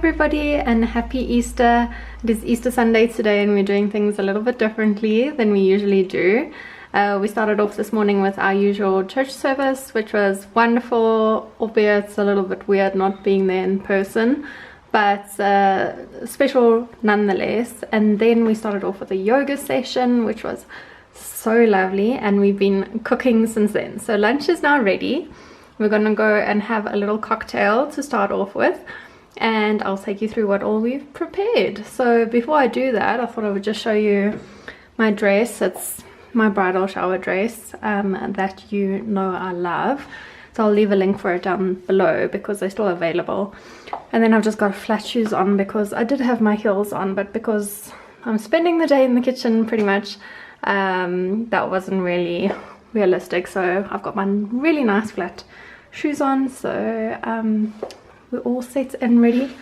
everybody and happy Easter. It is Easter Sunday today and we're doing things a little bit differently than we usually do. We started off this morning with our usual church service, which was wonderful, albeit it's a little bit weird not being there in person, but special nonetheless. And then we started off with a yoga session, which was so lovely, and we've been cooking since then. So lunch is now ready. We're gonna go and have a little cocktail to start off with, and I'll take you through what all we've prepared. So before I do that, I thought I would just show you my dress. It's my bridal shower dress that you know I love. So I'll leave a link for it down below because they're still available. And then I've just got flat shoes on because I did have my heels on, but because I'm spending the day in the kitchen pretty much, that wasn't really realistic. So I've got my really nice flat shoes on. So we're all set and ready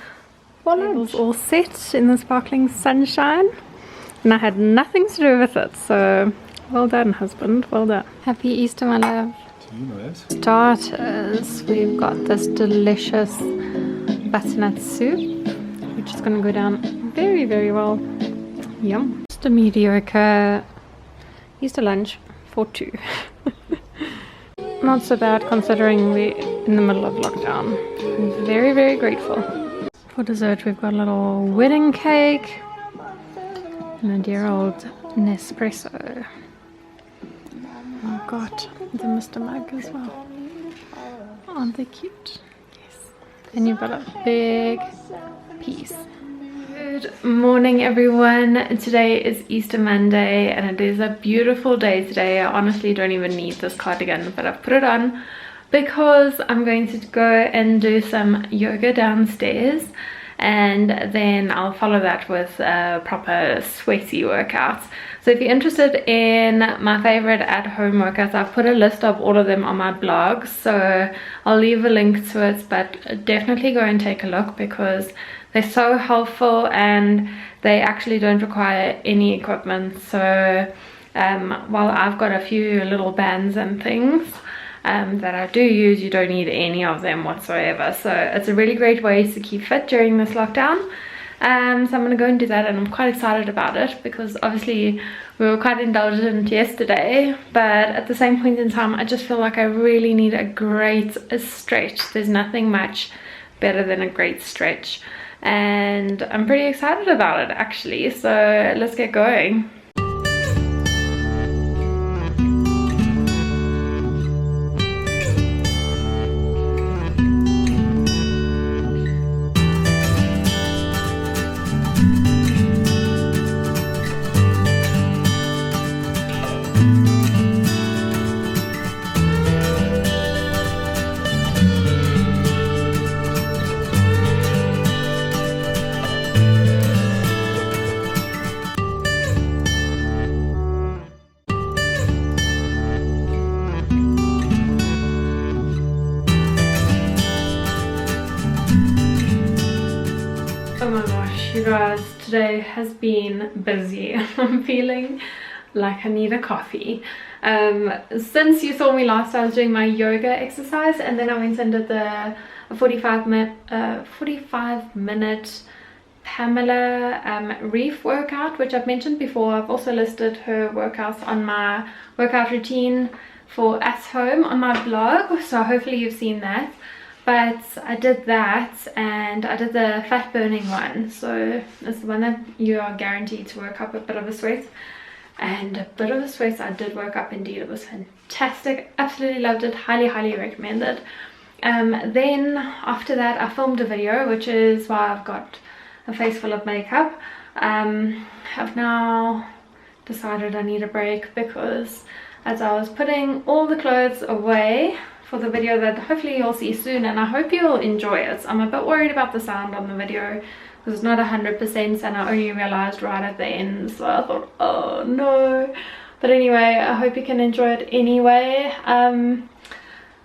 for lunch. All set in the sparkling sunshine, and I had nothing to do with it. So well done, husband, well done. Happy Easter, my love. Starters, we've got this delicious butternut soup, which is going to go down very, very well. Yum. Just a mediocre Easter lunch for two. Not so bad considering we're in the middle of lockdown. I'm very, very grateful. For dessert, we've got a little wedding cake and a dear old Nespresso. I've got the Mr. Mug as well. Aren't they cute? Yes. And you've got a big piece. Good morning, everyone. Today is Easter Monday and it is a beautiful day today. I honestly don't even need this cardigan, but I've put it on because I'm going to go and do some yoga downstairs, and then I'll follow that with proper sweaty workouts. So if you're interested in my favorite at-home workouts, I've put a list of all of them on my blog, so I'll leave a link to it, but definitely go and take a look because they're so helpful and they actually don't require any equipment. So while I've got a few little bands and things that I do use, you don't need any of them whatsoever. So it's a really great way to keep fit during this lockdown. So I'm going to go and do that, and I'm quite excited about it because obviously we were quite indulgent yesterday, but at the same point in time I just feel like I really need a great stretch. There's nothing much better than a great stretch, and I'm pretty excited about it actually. So let's get going. Oh my gosh, you guys, today has been busy. I'm feeling like I need a coffee. Since you saw me last, I was doing my yoga exercise, and then I went and did the 45 minute Pamela Reef workout, which I've mentioned before. I've also listed her workouts on my workout routine for at home on my blog, so hopefully you've seen that. But I did that, and I did the fat burning one, so it's the one that you are guaranteed to work up a bit of a sweat, and a bit of a sweat I did work up indeed. It was fantastic, absolutely loved it, highly recommend it. Then after that I filmed a video, which is why I've got a face full of makeup. I've now decided I need a break because as I was putting all the clothes away for the video that hopefully you'll see soon, and I hope you'll enjoy it. I'm a bit worried about the sound on the video because it's not 100%, and I only realized right at the end, so I thought, oh no. But anyway, I hope you can enjoy it anyway.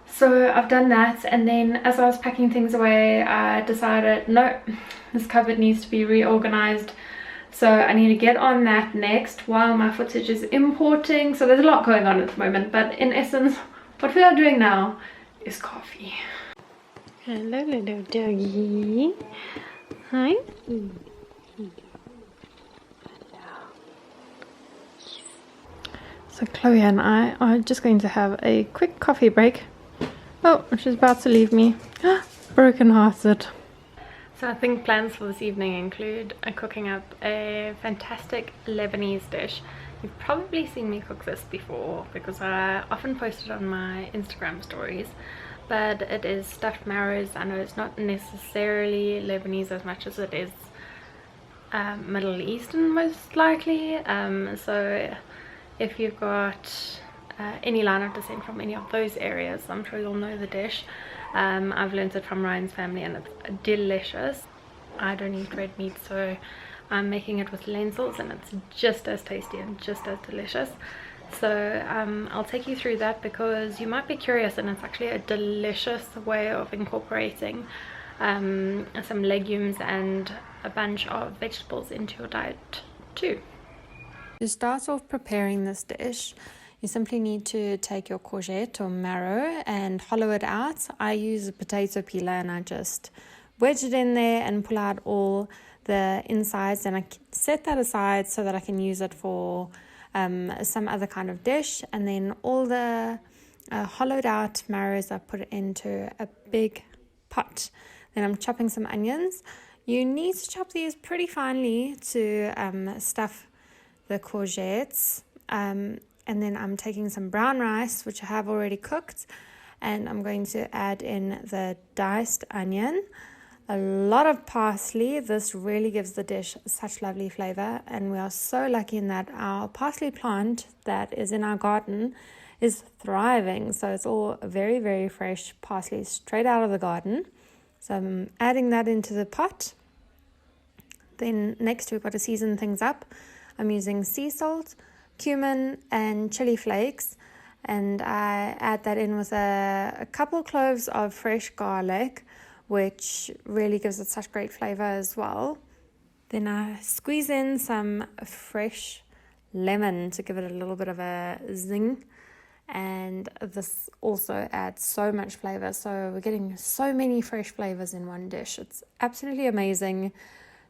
So I've done that, and then as I was packing things away, I decided, no, this cupboard needs to be reorganized. So I need to get on that next while my footage is importing. So there's a lot going on at the moment, but in essence, what we are doing now is coffee. Hello little doggy. Hi. So Chloe and I are just going to have a quick coffee break. Oh, she's about to leave me. Broken hearted. So I think plans for this evening include cooking up a fantastic Lebanese dish. You've probably seen me cook this before because I often post it on my Instagram stories, but it is stuffed marrows. I know it's not necessarily Lebanese as much as it is Middle Eastern most likely, so if you've got any line of descent from any of those areas, I'm sure you'll know the dish. I've learned it from Ryan's family and it's delicious. I don't eat red meat, so I'm making it with lentils and it's just as tasty and just as delicious. So I'll take you through that because you might be curious, and it's actually a delicious way of incorporating some legumes and a bunch of vegetables into your diet too. To start off preparing this dish, you simply need to take your courgette or marrow and hollow it out. I use a potato peeler and I just wedge it in there and pull out all the insides, and I set that aside so that I can use it for some other kind of dish. And then all the hollowed out marrows I put into a big pot. Then I'm chopping some onions. You need to chop these pretty finely to stuff the courgettes, and then I'm taking some brown rice, which I have already cooked, and I'm going to add in the diced onion, a lot of parsley. This really gives the dish such lovely flavor, and we are so lucky in that our parsley plant that is in our garden is thriving, so it's all very, very fresh parsley straight out of the garden. So I'm adding that into the pot. Then next we've got to season things up. I'm using sea salt, cumin and chili flakes, and I add that in with a couple cloves of fresh garlic, which really gives it such great flavor as well. Then I squeeze in some fresh lemon to give it a little bit of a zing, and this also adds so much flavor. So we're getting so many fresh flavors in one dish. It's absolutely amazing.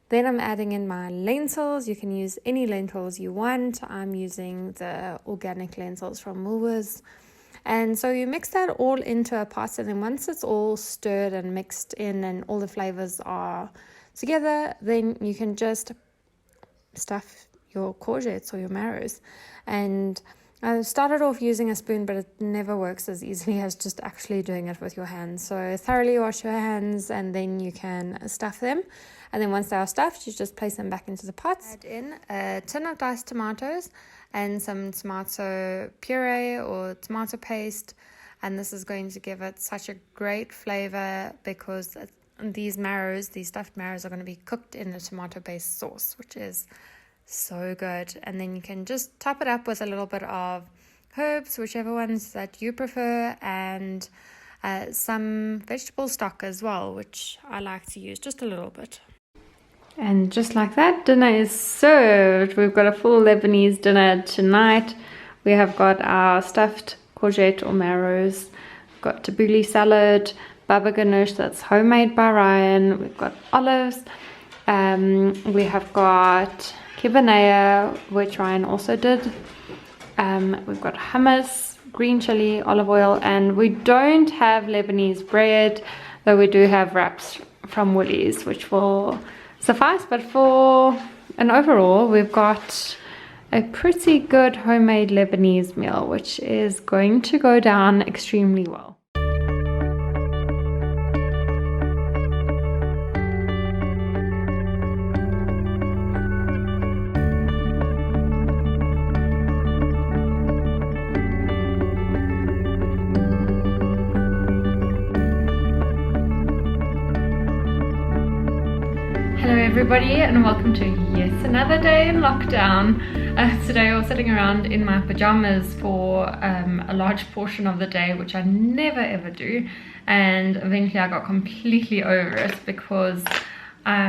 Then I'm adding in my lentils. You can use any lentils you want. I'm using the organic lentils from Woolworths. And so you mix that all into a pot, and then once it's all stirred and mixed in and all the flavors are together, then you can just stuff your courgettes or your marrows. And I started off using a spoon, but it never works as easily as just actually doing it with your hands. So thoroughly wash your hands and then you can stuff them. And then once they are stuffed, you just place them back into the pots. Add in a tin of diced tomatoes and some tomato puree or tomato paste. And this is going to give it such a great flavor because these stuffed marrows are going to be cooked in a tomato-based sauce, which is so good. And then you can just top it up with a little bit of herbs, whichever ones that you prefer, and some vegetable stock as well, which I like to use just a little bit. And just like that, dinner is served. We've got a full Lebanese dinner tonight. We have got our stuffed courgette or marrows. We've got tabbouleh salad, baba ganoush that's homemade by Ryan. We've got olives. We have got kibanea, which Ryan also did. We've got hummus, green chili, olive oil, and we don't have Lebanese bread, though we do have wraps from Woolies, which will suffice. But for an overall, we've got a pretty good homemade Lebanese meal, which is going to go down extremely well. Hello everybody, and welcome to yet another day in lockdown. Today I was sitting around in my pajamas for a large portion of the day, which I never ever do, and eventually I got completely over it because I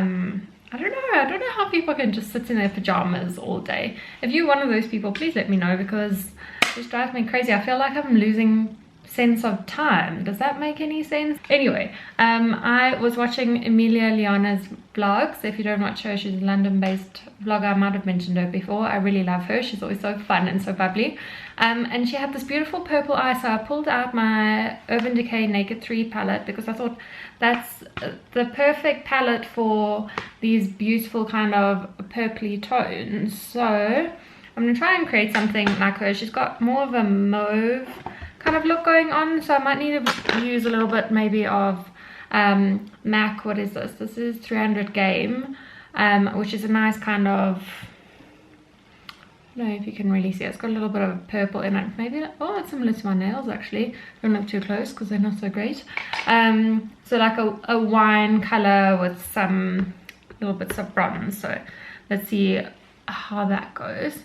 don't know how people can just sit in their pajamas all day. If you're one of those people, please let me know, because it just drives me crazy. I feel like I'm losing sense of time. Does that make any sense? Anyway, I was watching Emilia Liana's vlogs. If you don't watch her, she's a London-based vlogger. I might have mentioned her before. I really love her. She's always so fun and so bubbly. And she had this beautiful purple eye, so I pulled out my Urban Decay Naked 3 palette because I thought that's the perfect palette for these beautiful kind of purpley tones. So I'm going to try and create something like her. She's got more of a mauve kind of look going on, so I might need to use a little bit maybe of MAC, what is this? This is 300 Game, which is a nice kind of, I don't know if you can really see it. It's got a little bit of purple in it. Maybe, oh, it's similar to my nails actually. Don't look too close because they're not so great. So like a wine color with some little bits of bronze. So let's see how that goes.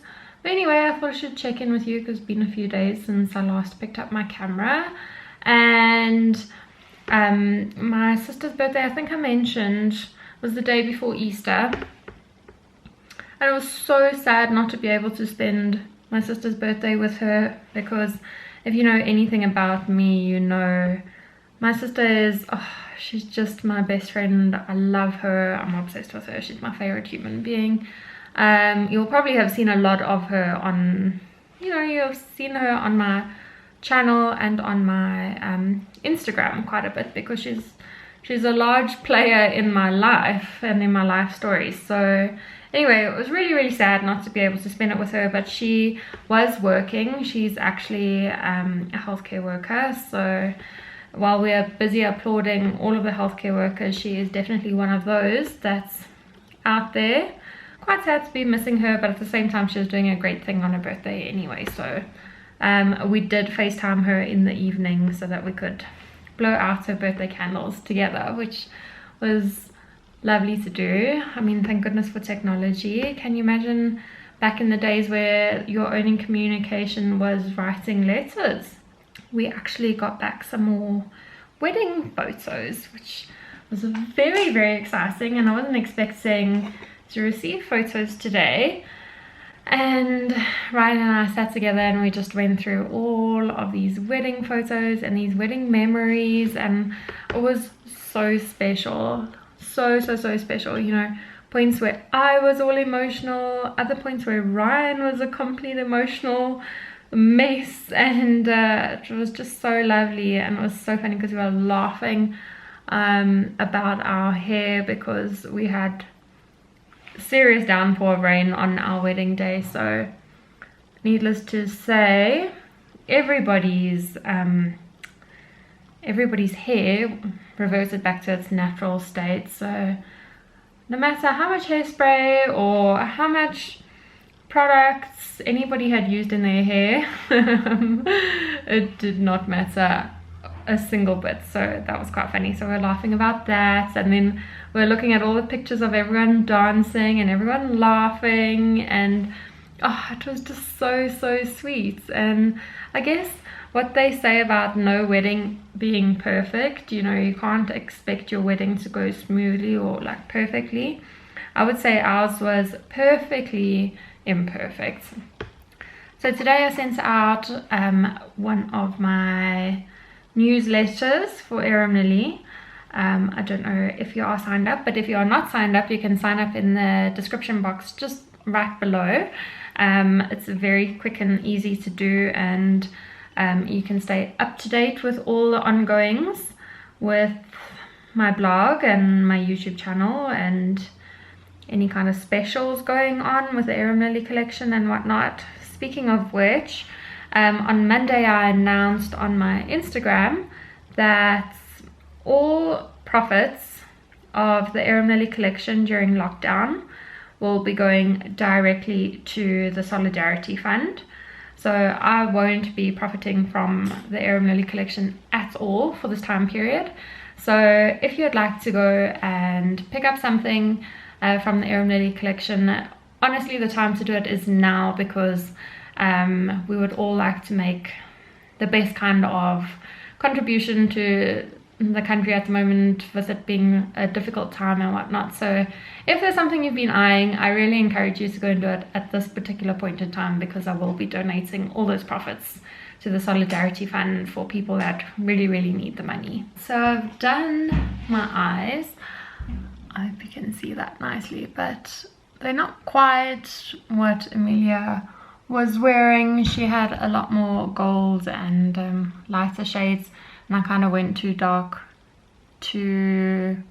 But anyway, I thought I should check in with you because it's been a few days since I last picked up my camera. And my sister's birthday, I think I mentioned, was the day before Easter. And it was so sad not to be able to spend my sister's birthday with her, because if you know anything about me, you know my sister is, oh, she's just my best friend. I love her. I'm obsessed with her. She's my favorite human being. You'll probably have seen a lot of her on, you've seen her on my channel and on my Instagram quite a bit, because she's a large player in my life and in my life story. So anyway, it was really, really sad not to be able to spend it with her, but she was working. She's actually a healthcare worker, so while we are busy applauding all of the healthcare workers, she is definitely one of those that's out there. Quite sad to be missing her, but at the same time she was doing a great thing on her birthday anyway. So we did FaceTime her in the evening so that we could blow out her birthday candles together, which was lovely to do. I mean, thank goodness for technology. Can you imagine back in the days where your only communication was writing letters? We actually got back some more wedding photos, which was very, very exciting, and I wasn't expecting to receive photos today. And Ryan and I sat together and we just went through all of these wedding photos and these wedding memories, and it was so special. So special. Points where I was all emotional, other points where Ryan was a complete emotional mess, and it was just so lovely. And it was so funny because we were laughing about our hair because we had serious downpour of rain on our wedding day. So needless to say, everybody's hair reverted back to its natural state. So no matter how much hairspray or how much products anybody had used in their hair, it did not matter a single bit. So that was quite funny. So we're laughing about that, and then we're looking at all the pictures of everyone dancing and everyone laughing, and oh, it was just so sweet. And I guess what they say about no wedding being perfect, you can't expect your wedding to go smoothly or like perfectly. I would say ours was perfectly imperfect. So today I sent out one of my newsletters for Arum Lilea. I don't know if you are signed up, but if you are not signed up, you can sign up in the description box just right below. It's very quick and easy to do, and you can stay up to date with all the ongoings with my blog and my YouTube channel and any kind of specials going on with the Arum Lilea collection and whatnot. Speaking of which, on Monday I announced on my Instagram that all profits of the Arum Lilea collection during lockdown will be going directly to the Solidarity Fund. So I won't be profiting from the Arum Lilea collection at all for this time period. So if you'd like to go and pick up something from the Arum Lilea collection, honestly the time to do it is now, because we would all like to make the best kind of contribution to the country at the moment, with it being a difficult time and whatnot. So if there's something you've been eyeing, I really encourage you to go and do it at this particular point in time, because I will be donating all those profits to the Solidarity Fund for people that really, really need the money. So I've done my eyes. I hope you can see that nicely, but they're not quite what Amelia was wearing. She had a lot more gold and lighter shades, and I kind of went too dark, too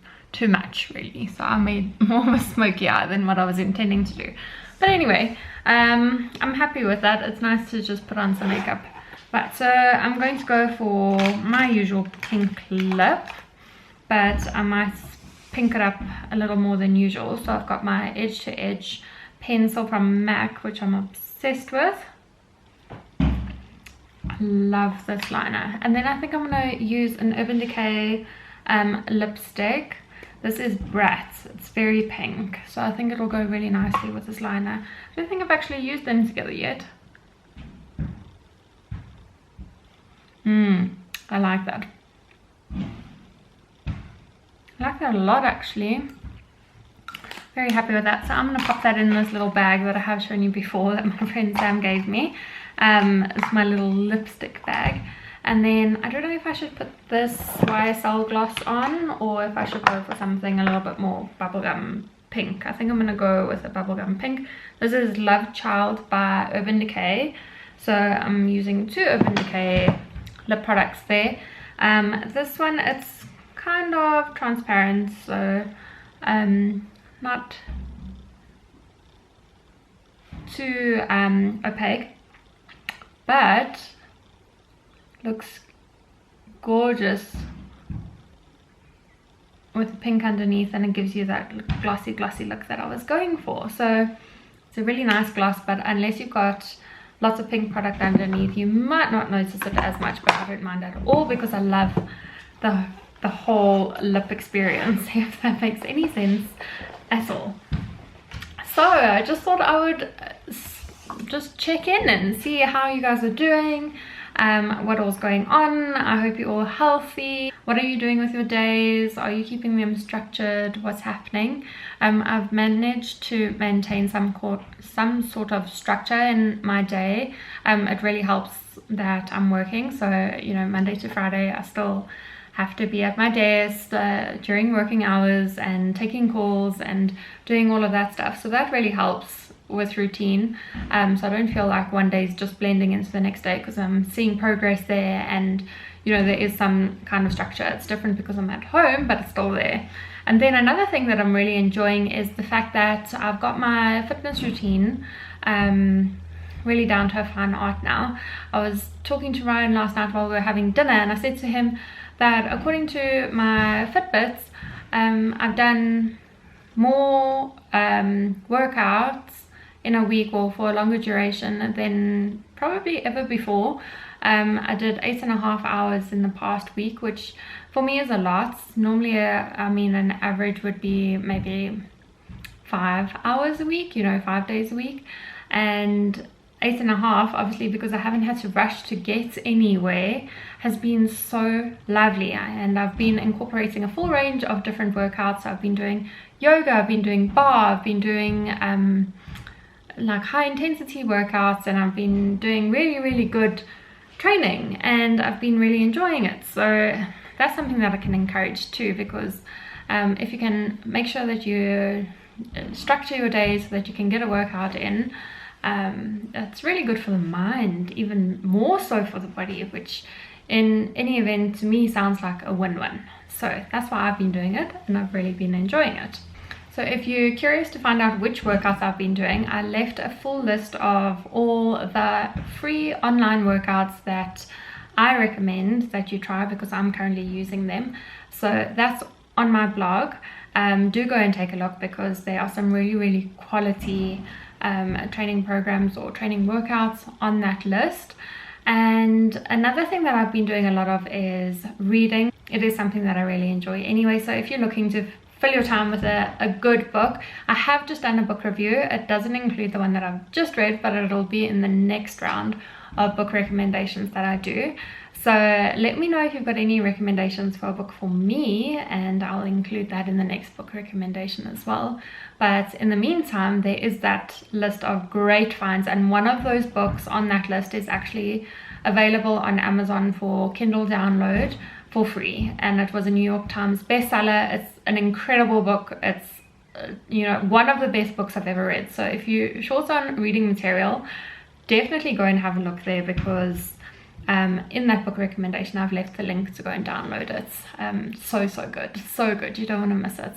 much really. So I made more of a smoky eye than what I was intending to do. But anyway, I'm happy with that. It's nice to just put on some makeup. Right, so I'm going to go for my usual pink lip, but I might pink it up a little more than usual. So I've got my Edge to Edge pencil from MAC, which I'm obsessed with. I love this liner. And then I think I'm going to use an Urban Decay lipstick. This is Bratz. It's very pink, so I think it'll go really nicely with this liner. I don't think I've actually used them together yet. I like that. I like that a lot actually. Very happy with that. So I'm going to pop that in this little bag that I have shown you before that my friend Sam gave me. It's my little lipstick bag. And then I don't know if I should put this YSL gloss on or if I should go for something a little bit more bubblegum pink. I think I'm going to go with a bubblegum pink. This is Love Child by Urban Decay. So I'm using 2 Urban Decay lip products there. This one, it's kind of transparent, so not too opaque, but looks gorgeous with the pink underneath, and it gives you that glossy look that I was going for. So it's a really nice gloss, but unless you've got lots of pink product underneath, you might not notice it as much, but I don't mind at all because I love the whole lip experience, if that makes any sense at all. So I just thought I would just check in and see how you guys are doing, what all's going on. I hope you're all healthy. What are you doing with your days? Are you keeping them structured? What's happening? I've managed to maintain some sort of structure in my day. It really helps that I'm working, so you know, Monday to Friday I still have to be at my desk during working hours and taking calls and doing all of that stuff, so that really helps with routine. So I don't feel like one day is just blending into the next day, because I'm seeing progress there, and you know, there is some kind of structure. It's different because I'm at home, but it's still there. And then another thing that I'm really enjoying is the fact that I've got my fitness routine really down to a fine art now. I was talking to Ryan last night while we were having dinner, and I said to him that according to my Fitbits, I've done more workouts in a week or for a longer duration than probably ever before. I did 8.5 hours in the past week, which for me is a lot. Normally, I mean, an average would be maybe 5 hours a week, you know, 5 days a week. And 8.5, obviously, because I haven't had to rush to get anywhere, has been so lovely. And I've been incorporating a full range of different workouts. I've been doing yoga, I've been doing bar, I've been doing like high intensity workouts, and I've been doing really good training, and I've been really enjoying it. So that's something that I can encourage too, because if you can make sure that you structure your days so that you can get a workout in, it's really good for the mind, even more so for the body, which in any event to me sounds like a win-win. So that's why I've been doing it, and I've really been enjoying it. So if you're curious to find out which workouts I've been doing, I left a full list of all the free online workouts that I recommend that you try, because I'm currently using them. So that's on my blog. Do go and take a look, because there are some really quality training programs or training workouts on that list. And another thing that I've been doing a lot of is reading. It is something that I really enjoy anyway. So if you're looking to fill your time with a good book, I have just done a book review. It doesn't include the one that I've just read, but it'll be in the next round of book recommendations that I do. So let me know if you've got any recommendations for a book for me, and I'll include that in the next book recommendation as well. But in the meantime, there is that list of great finds, and one of those books on that list is actually available on Amazon for Kindle download for free, and it was a New York Times bestseller. It's an incredible book. It's you know, one of the best books I've ever read. So if you're short on reading material, definitely go and have a look there, because in that book recommendation I've left the link to go and download it. So good, you don't want to miss it.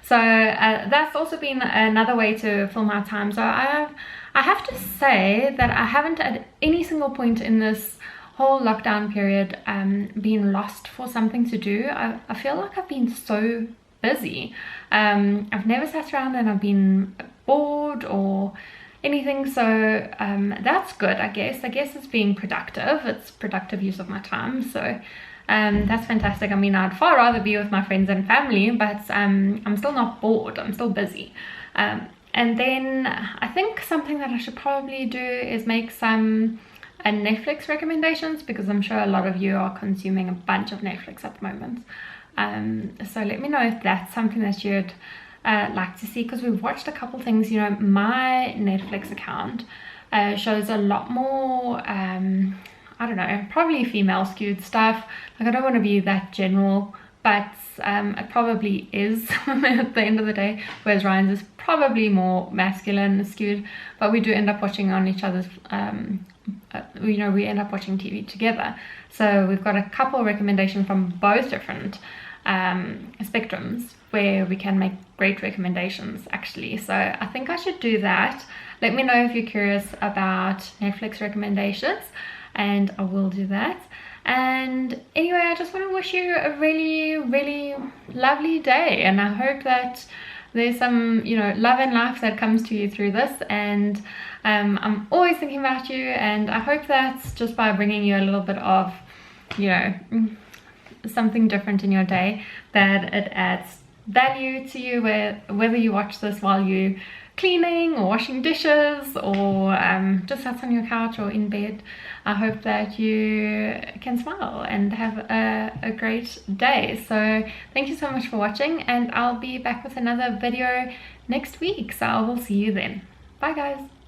So that's also been another way to fill my time. So I have to say that I haven't at any single point in this whole lockdown period been lost for something to do. I feel like I've been so busy. I've never sat around and I've been bored or anything, so that's good. I guess it's being productive. It's productive use of my time, so that's fantastic. I mean, I'd far rather be with my friends and family, but I'm still not bored. I'm still busy. And then I think something that I should probably do is make some Netflix recommendations, because I'm sure a lot of you are consuming a bunch of Netflix at the moment. So let me know if that's something that you'd like to see, because we've watched a couple things. You know, my Netflix account shows a lot more I don't know, probably female skewed stuff. Like, I don't want to be that general, but it probably is at the end of the day, whereas Ryan's is probably more masculine skewed, but we do end up watching on each other's you know, we end up watching TV together. So we've got a couple recommendations from both different spectrums where we can make great recommendations actually. So I think I should do that. Let me know if you're curious about Netflix recommendations, and I will do that. And anyway, I just want to wish you a really lovely day, and I hope that there's some, you know, love and life that comes to you through this. And I'm always thinking about you, and I hope that just by bringing you a little bit of, you know, something different in your day, that it adds value to you, whether you watch this while you cleaning or washing dishes, or just sat on your couch or in bed. I hope that you can smile and have a great day. So thank you so much for watching, and I'll be back with another video next week, so I will see you then. Bye guys.